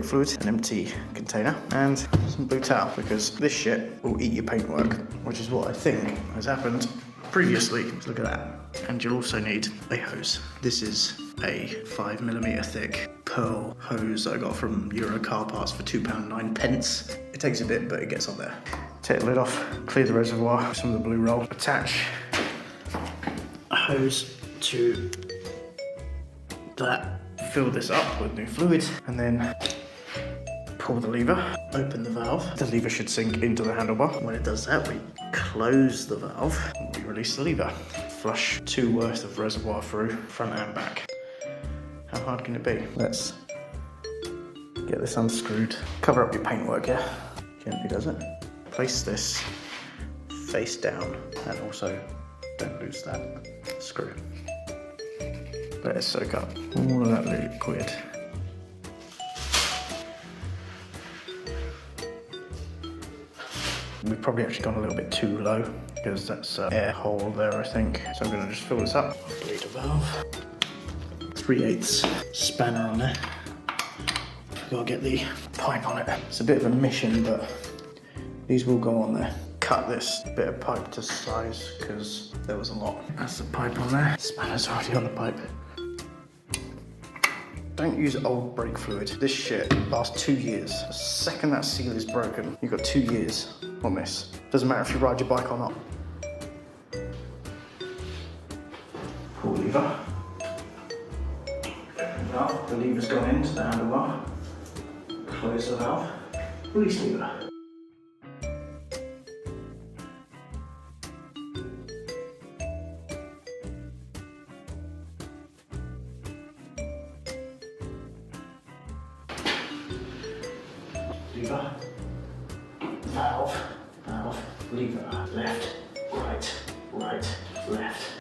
brake fluid, an empty container, and some blue towel, because this shit will eat your paintwork, which is what I think has happened previously. Look at that. And you'll also need a hose. This is a 5mm thick pearl hose that I got from Euro car parts for £2.09. It takes a bit, but it gets on there. Take the lid off, clear the reservoir with some of the blue roll, attach a hose to that, fill this up with new fluid, and then pull the lever, open the valve. The lever should sink into the handlebar. When it does that, we close the valve and we release the lever. Flush 2 worth of reservoir through, front and back. How hard can it be? Let's get this unscrewed. Cover up your paintwork, yeah? Gently does it. Place this face down, and also don't lose that screw. Let it soak up all of that liquid. We've probably actually gone a little bit too low, because that's an air hole there, I think. So I'm going to just fill this up. Bleed a valve. 3/8 spanner on there. Gotta get the pipe on it. It's a bit of a mission, but these will go on there. Cut this bit of pipe to size, because there was a lot. That's the pipe on there. Spanner's already on the pipe. Don't use old brake fluid. This shit lasts 2 years. The second that seal is broken, you've got 2 years on this. Doesn't matter if you ride your bike or not. Pull lever. Open valve. The lever's gone into the handlebar. Close the valve. Release lever. Lever, valve, valve, lever, left, right, right, left.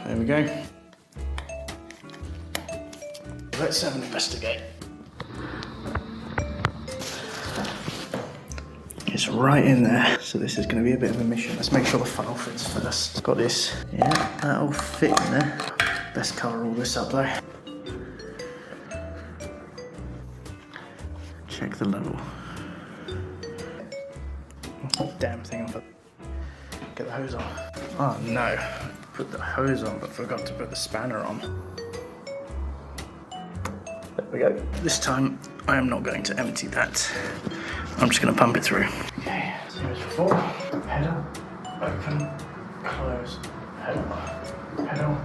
There we go. Let's have an investigate. It's right in there, so this is going to be a bit of a mission. Let's make sure the funnel fits first. Got this. Yeah, that'll fit in there. Best cover all this up though. Check the level. Damn thing off it. Get the hose on. Oh no, put the hose on but forgot to put the spanner on. There we go. This time I am not going to empty that. I'm just going to pump it through. Okay, same as before. Pedal, open, close, pedal, pedal,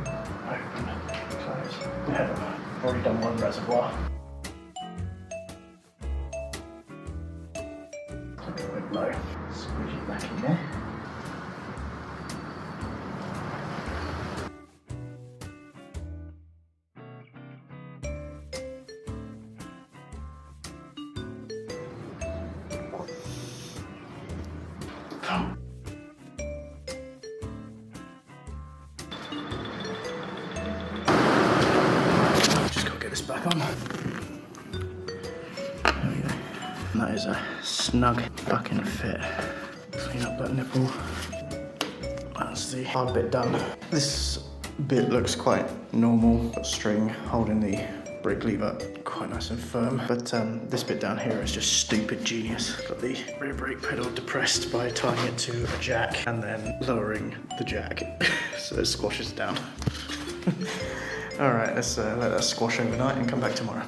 open, close, pedal. Already done one reservoir. Look a bit low. Squeeze it back in there. Just gotta get this back on. There we go. And that is a snug fucking fit. Clean up that nipple. That's the hard bit done. This bit looks quite normal. Got string holding the brake lever quite nice and firm, but this bit down here is just stupid genius. Got the rear brake pedal depressed by tying it to a jack and then lowering the jack so it squashes down. All right, let's let that squash overnight and come back tomorrow.